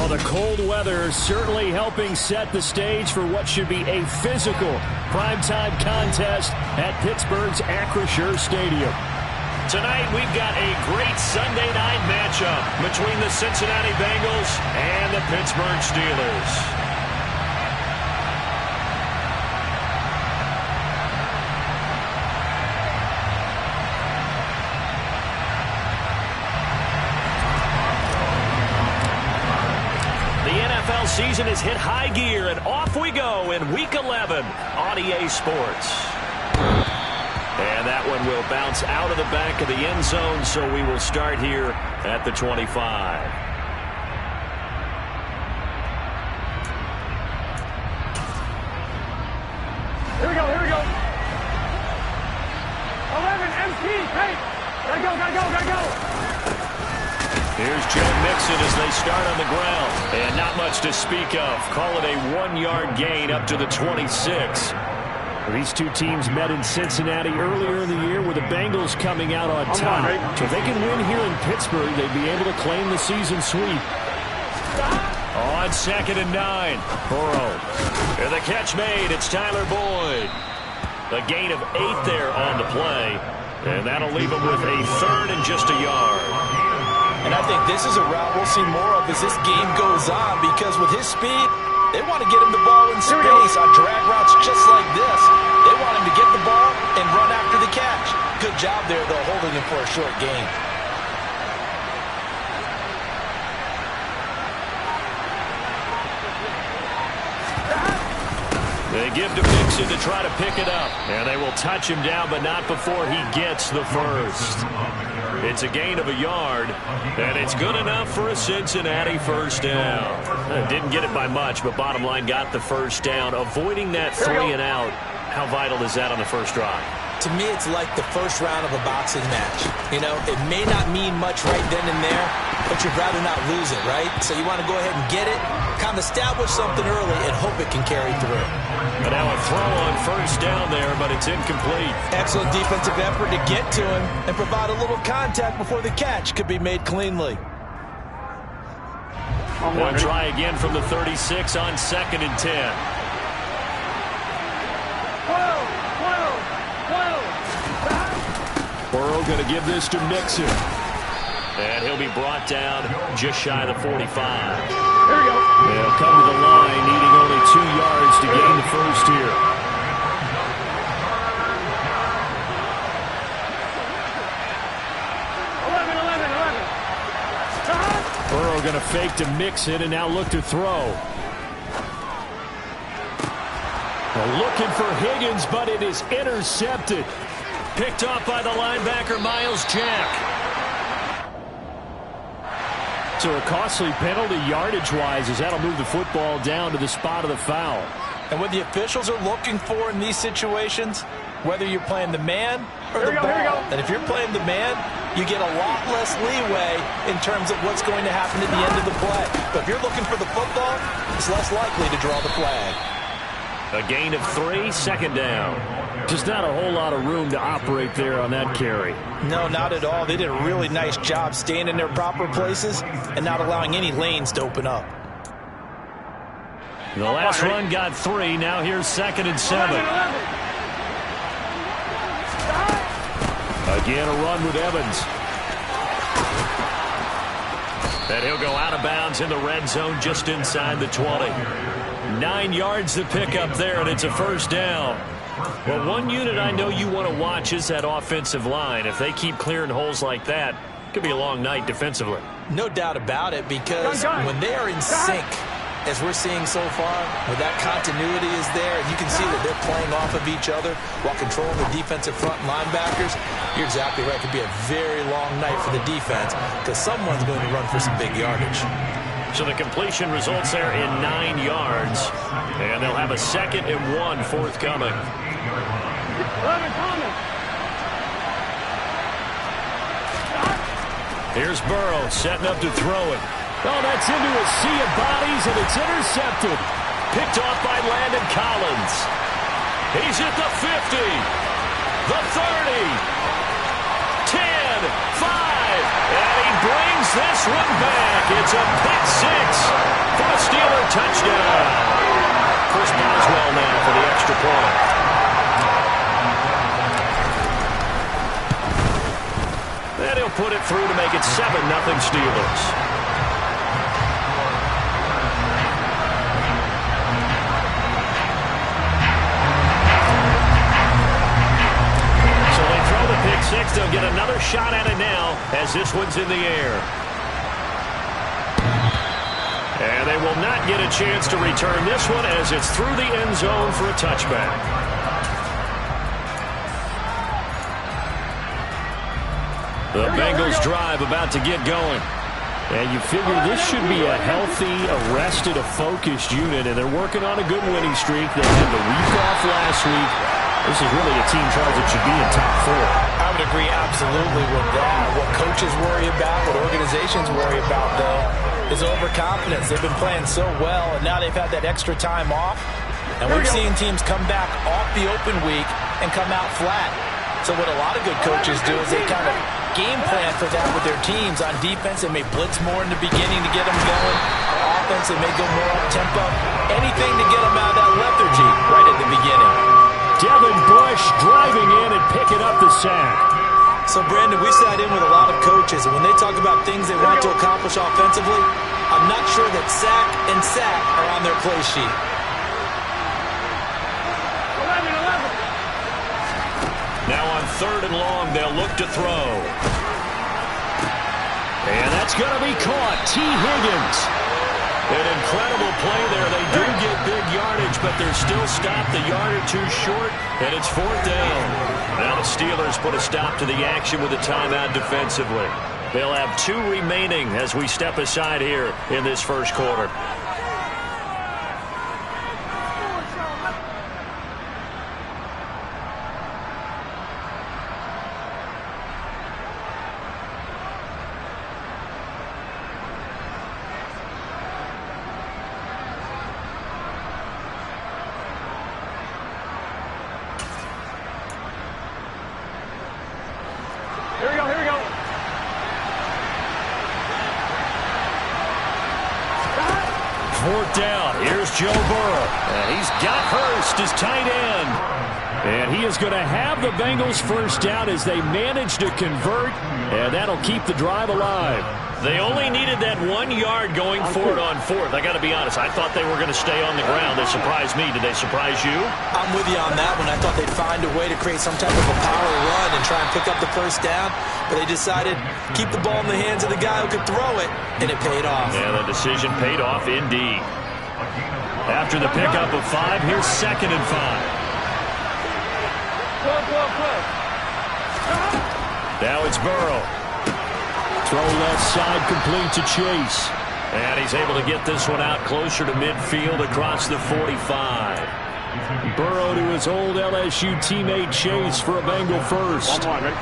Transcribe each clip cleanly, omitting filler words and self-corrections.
Well, the cold weather certainly helping set the stage for what should be a physical primetime contest at Pittsburgh's Acrisure Stadium. Tonight, we've got a great Sunday night matchup between the Cincinnati Bengals and the Pittsburgh Steelers. Season has hit high gear, and off we go in Week 11 on EA Sports. And that one will bounce out of the back of the end zone, so we will start here at the 25. Here we go, here we go. 11, MP, hey, gotta go. Here's Joe Mixon as they start on the ground. And not much to speak of. Call it a 1-yard gain up to the 26. These two teams met in Cincinnati earlier in the year with the Bengals coming out on top. So if they can win here in Pittsburgh, they'd be able to claim the season sweep. On 2nd and 9. Burrow. And the catch made. It's Tyler Boyd. A gain of 8 there on the play. And that'll leave him with a 3rd and just a yard. And I think this is a route we'll see more of as this game goes on, because with his speed, they want to get him the ball in space on drag routes just like this. They want him to get the ball and run after the catch. Good job there, though, holding him for a short gain. They give to Mixon to try to pick it up. And they will touch him down, but not before he gets the first. It's a gain of a yard, and it's good enough for a Cincinnati first down. Didn't get it by much, but bottom line got the first down. Avoiding that 3 and out, how vital is that on the first drive? To me, it's like the first round of a boxing match. You know, it may not mean much right then and there, but you'd rather not lose it, right? So you want to go ahead and get it, kind of establish something early, and hope it can carry through. But now a throw on first down there, but it's incomplete. Excellent defensive effort to get to him and provide a little contact before the catch could be made cleanly. One try again from the 36 on 2nd and 10. 12. Burrow going to give this to Mixon. And he'll be brought down just shy of the 45. Here we go. They'll come to the line, needing only 2 yards to gain the first here. 11. Burrow going to fake to Mixon and now look to throw. Looking for Higgins, but it is intercepted. Picked off by the linebacker, Miles Jack. So a costly penalty yardage-wise, as that'll move the football down to the spot of the foul. And what the officials are looking for in these situations, whether you're playing the man or the ball, and if you're playing the man, you get a lot less leeway in terms of what's going to happen at the end of the play. But if you're looking for the football, it's less likely to draw the flag. A gain of 3, 2nd down. Just not a whole lot of room to operate there on that carry. No, not at all. They did a really nice job staying in their proper places and not allowing any lanes to open up. The last run got 3. Now here's 2nd and 7. Again, a run with Evans. And he'll go out of bounds in the red zone just inside the 20. 9 yards to pick up there, and it's a first down. Well, one unit I know you want to watch is that offensive line. If they keep clearing holes like that, it could be a long night defensively. No doubt about it, because when they are in sync, as we're seeing so far, where that continuity is there, and you can see that they're playing off of each other while controlling the defensive front linebackers, you're exactly right. It could be a very long night for the defense, because someone's going to run for some big yardage. So the completion results there in 9 yards, and they'll have a 2nd and 1 forthcoming. Here's Burrow setting up to throw it. Oh, that's into a sea of bodies, and it's intercepted. Picked off by Landon Collins. He's at the 50, the 30, 10, 5, and he brings this one back. It's a pick six for a Steeler touchdown. Chris Boswell now for the extra point. And he'll put it through to make it 7-0 Steelers. So they throw the pick six. They'll get another shot at it now as this one's in the air. And they will not get a chance to return this one as it's through the end zone for a touchback. The Bengals drive about to get going. And you figure this should be a healthy, arrested, a focused unit, and they're working on a good winning streak. They had the week off last week. This is really a team, Charles, that should be in top 4. I would agree absolutely with that. What coaches worry about, what organizations worry about, though, is overconfidence. They've been playing so well, and now they've had that extra time off. And we've seen teams come back off the open week and come out flat. So what a lot of good coaches do is they kind of game plan for that with their teams. On defense, they may blitz more in the beginning to get them going. On offense, they may go more up-tempo. Anything to get them out of that lethargy right at the beginning. Devin Bush driving in and picking up the sack. So, Brandon, we sat in with a lot of coaches, and when they talk about things they want to accomplish offensively, I'm not sure that sack and sack are on their play sheet. 11. Now on 3rd and long, they'll look to throw. And that's going to be caught. T. Higgins. An incredible play there. They do get big yardage, but they're still stopped a yard or two short, and it's 4th down. Now the Steelers put a stop to the action with a timeout defensively. They'll have 2 remaining as we step aside here in this first quarter. Here we go. 4th down. Here's Joe Burrow. And he's got Hurst, his tight end. And he is going to have the Bengals first down as they manage to convert, and that'll keep the drive alive. They only needed that 1 yard going forward on 4th. I got to be honest, I thought they were going to stay on the ground. They surprised me. Did they surprise you? I'm with you on that one. I thought they'd find a way to create some type of a power run and try and pick up the first down, but they decided to keep the ball in the hands of the guy who could throw it, and it paid off. Yeah, the decision paid off indeed. After the pickup of 5, here's 2nd and 5. Now it's Burrow. Throw left side complete to Chase. And he's able to get this one out closer to midfield across the 45. Burrow to his old LSU teammate Chase for a Bengal first. 11.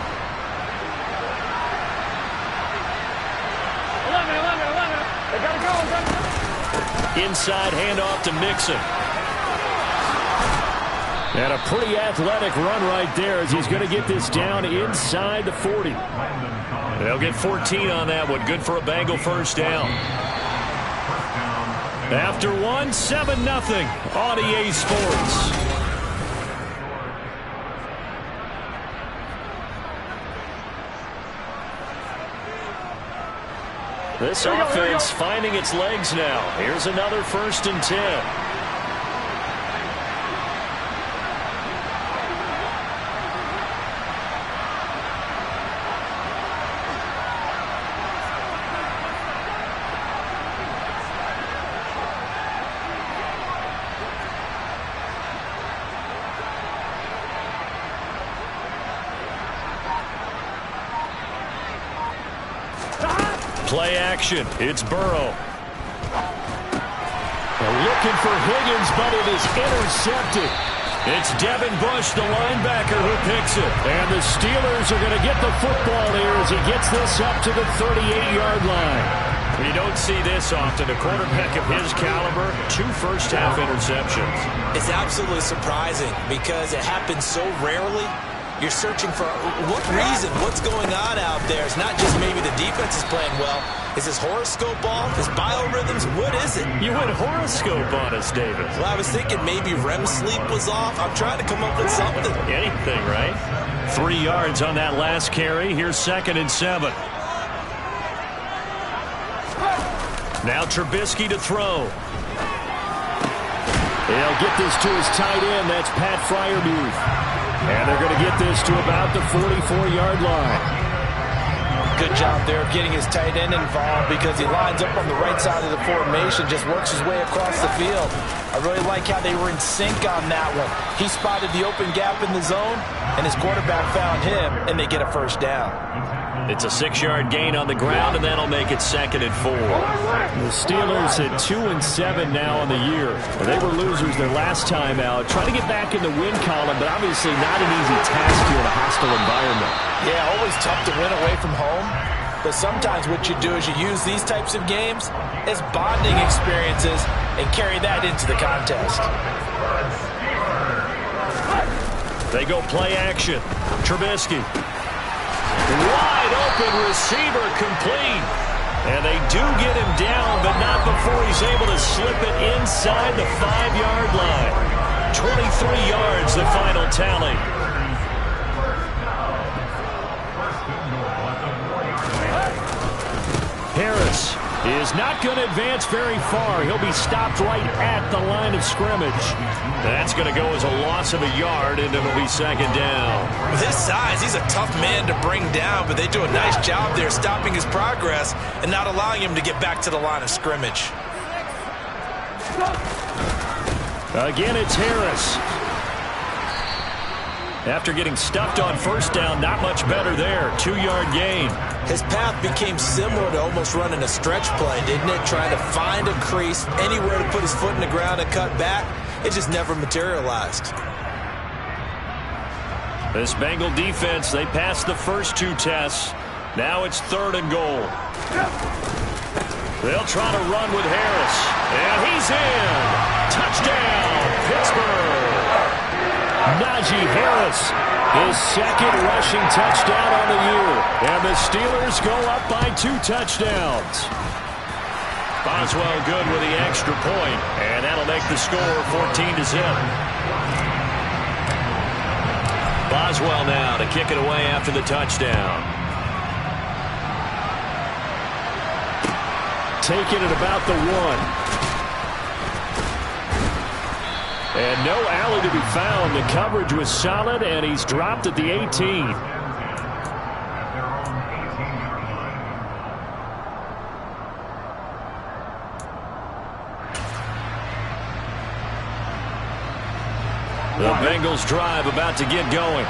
They gotta go. Inside handoff to Mixon. And a pretty athletic run right there as he's going to get this down inside the 40. They'll get 14 on that one. Good for a Bengal first down. After 1, 7-0 on EA Sports. This offense finding its legs now. Here's another 1st and 10. Play action. It's Burrow. They're looking for Higgins, but it is intercepted. It's Devin Bush, the linebacker, who picks it. And the Steelers are going to get the football here as he gets this up to the 38-yard line. You don't see this often. A quarterback of his caliber, 2 first-half interceptions. It's absolutely surprising because it happens so rarely. you're searching for what reason, what's going on out there. It's not just maybe the defense is playing well. Is his horoscope off? His biorhythms? What is it? You went horoscope on us, David. Well, I was thinking maybe REM sleep was off. I'm trying to come up with something. Anything, right? 3 yards on that last carry. Here's 2nd and 7. Now Trubisky to throw. He'll get this to his tight end. That's Pat Freiermuth. And they're going to get this to about the 44-yard line. Good job there of getting his tight end involved because he lines up on the right side of the formation, just works his way across the field. I really like how they were in sync on that one. He spotted the open gap in the zone, and his quarterback found him, and they get a first down. It's a 6-yard gain on the ground, and that'll make it 2nd and 4. The Steelers at 2-7 now on the year. They were losers their last time out. Trying to get back in the win column, but obviously not an easy task here in a hostile environment. Yeah, always tough to win away from home. But sometimes what you do is you use these types of games as bonding experiences and carry that into the contest. They go play action. Trubisky. Wide open receiver complete. And they do get him down, but not before he's able to slip it inside the 5-yard line. 23 yards, the final tally. Harris is not going to advance very far. He'll be stopped right at the line of scrimmage. That's going to go as a loss of a yard, and it'll be 2nd down. With his size, he's a tough man to bring down, but they do a nice job there stopping his progress and not allowing him to get back to the line of scrimmage. Again, it's Harris. After getting stuffed on 1st down, not much better there. 2-yard gain. His path became similar to almost running a stretch play, didn't it? Trying to find a crease, anywhere to put his foot in the ground and cut back. It just never materialized. This Bengal defense, they passed the first 2 tests. Now it's 3rd and goal. They'll try to run with Harris. And he's in. Touchdown, Pittsburgh. Najee Harris, his 2nd rushing touchdown on the year. And the Steelers go up by 2 touchdowns. Boswell good with the extra point, and that'll make the score 14-0. Boswell now to kick it away after the touchdown. Taking it about the 1. And no alley to be found. The coverage was solid, and he's dropped at the 18. The Bengals drive about to get going.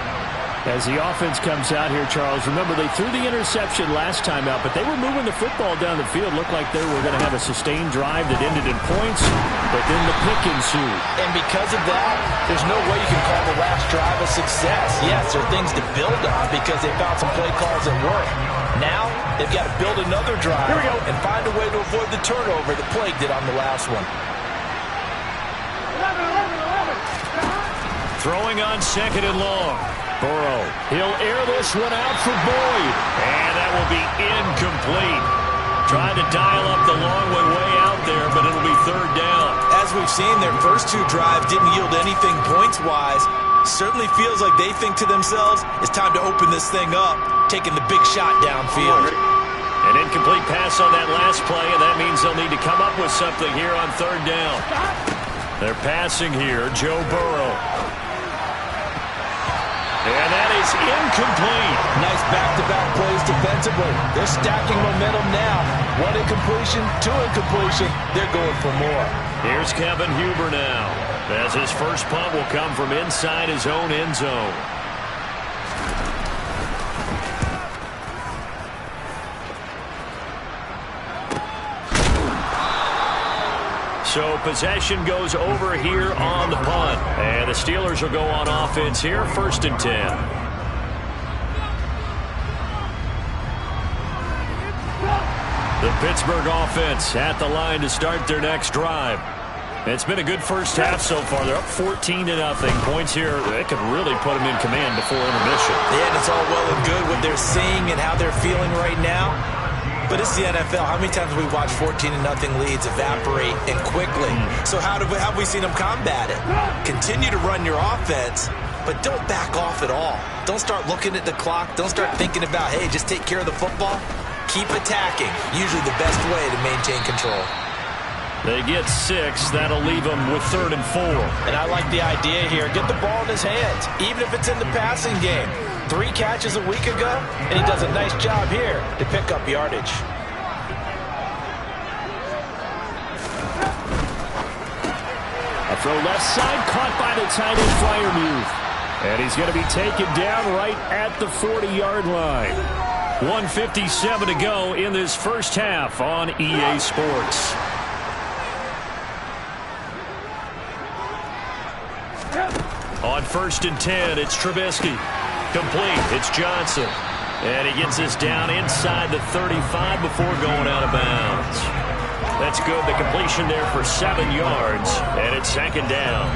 As the offense comes out here, Charles, remember they threw the interception last time out, but they were moving the football down the field. Looked like they were going to have a sustained drive that ended in points, but then the pick ensued. And because of that, there's no way you can call the last drive a success. Yes, there are things to build on because they found some play calls that work. Now, they've got to build another drive and find a way to avoid the turnover that plagued it on the last one. Throwing on 2nd and long. Burrow, he'll air this one out for Boyd. And that will be incomplete. Trying to dial up the long one way out there, but it'll be 3rd down. As we've seen, their first 2 drives didn't yield anything points-wise. Certainly feels like they think to themselves, it's time to open this thing up, taking the big shot downfield. An incomplete pass on that last play, and that means they'll need to come up with something here on 3rd down. They're passing here, Joe Burrow. And that is incomplete. Nice back-to-back plays defensively. They're stacking momentum now. 1 incompletion, 2 incompletion. They're going for more. Here's Kevin Huber now, as his first punt will come from inside his own end zone. So possession goes over here on the punt. And the Steelers will go on offense here, 1st and 10. The Pittsburgh offense at the line to start their next drive. It's been a good first half so far. They're up 14-0. Points here, they could really put them in command before intermission. Yeah, and it's all well and good what they're seeing and how they're feeling right now. But it's the NFL. How many times have we watched 14-0 leads evaporate and quickly? So how have we seen them combat it? Continue to run your offense, but don't back off at all. Don't start looking at the clock. Don't start thinking about, hey, just take care of the football. Keep attacking. Usually the best way to maintain control. They get 6. That'll leave them with 3rd and 4. And I like the idea here. Get the ball in his hands, even if it's in the passing game. 3 catches a week ago, and he does a nice job here to pick up yardage. A throw left side, caught by the tight end Freiermuth. And he's going to be taken down right at the 40-yard line. 1:57 to go in this first half on EA Sports. On 1st and 10, it's Trubisky. Complete. It's Johnson. And he gets this down inside the 35 before going out of bounds. That's good. The completion there for 7 yards. And it's 2nd down.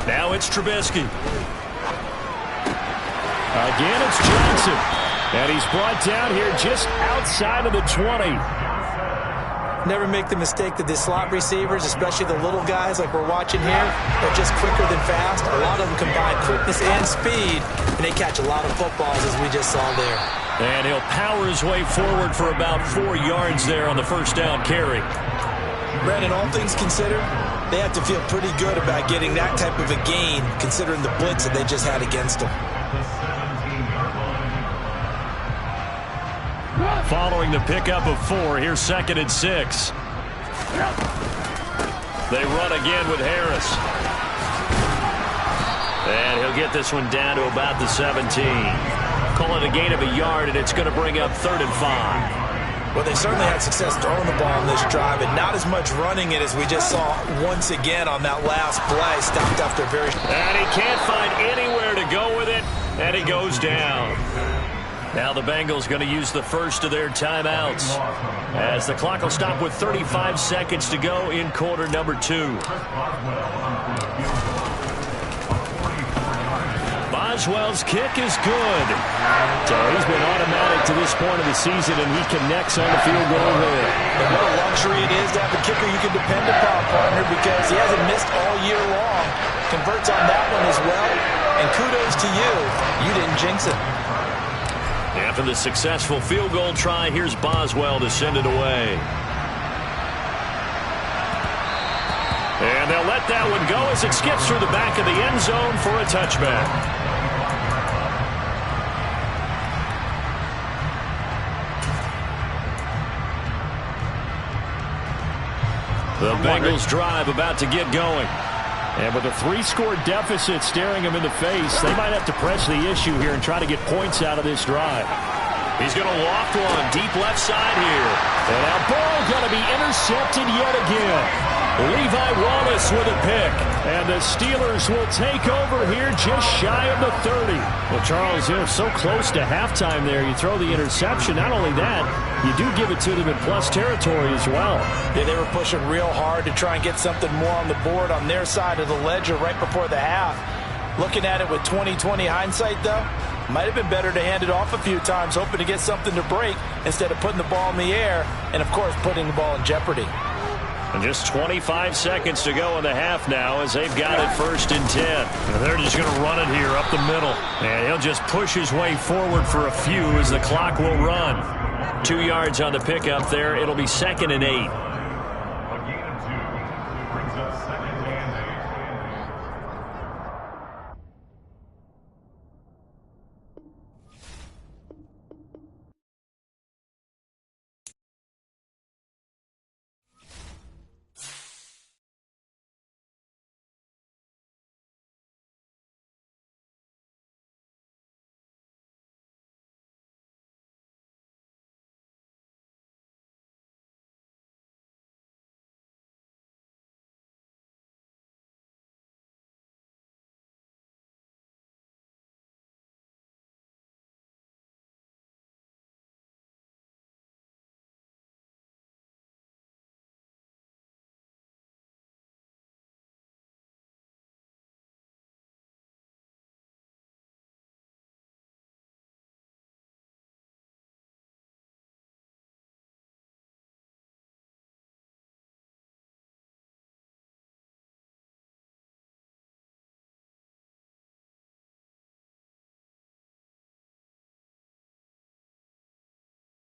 Now it's Trubisky. Again, it's Johnson. And he's brought down here just outside of the 20. Never make the mistake that the slot receivers, especially the little guys like we're watching here, are just quicker than fast. A lot of them combine quickness and speed, and they catch a lot of footballs, as we just saw there. And he'll power his way forward for about 4 yards there on the first down carry. Brandon, all things considered, they have to feel pretty good about getting that type of a gain, considering the blitz that they just had against them. Following the pickup of 4, here's 2nd and 6. They run again with Harris. And he'll get this one down to about the 17. Call it a gain of a yard, and it's going to bring up 3rd and 5. Well, they certainly had success throwing the ball on this drive, and not as much running it as we just saw once again on that last play. Stopped after a very... And he can't find anywhere to go with it, and he goes down. Now the Bengals going to use the first of their timeouts as the clock will stop with 35 seconds to go in quarter number 2. Boswell's kick is good. So he's been automatic to this point of the season, and he connects on the field goal there. And what a luxury it is to have a kicker you can depend upon, partner, because he hasn't missed all year long. Converts on that one as well. And kudos to you. You didn't jinx it. After the successful field goal try, here's Boswell to send it away. And they'll let that one go as it skips through the back of the end zone for a touchback. The Bengals drive about to get going. And with a 3-score deficit staring him in the face, they might have to press the issue here and try to get points out of this drive. He's going to loft one deep left side here. And that ball going to be intercepted yet again. Levi Wallace with a pick. And the Steelers will take over here just shy of the 30. Well, Charles, you're so close to halftime there. You throw the interception. Not only that, you do give it to them in plus territory as well. Yeah, they were pushing real hard to try and get something more on the board on their side of the ledger right before the half. Looking at it with 20/20 hindsight, though, might have been better to hand it off a few times, hoping to get something to break instead of putting the ball in the air and, of course, putting the ball in jeopardy. And just 25 seconds to go in the half now as they've got it 1st and 10. And they're just going to run it here up the middle. And he'll just push his way forward for a few as the clock will run. 2 yards on the pickup there. It'll be 2nd and 8.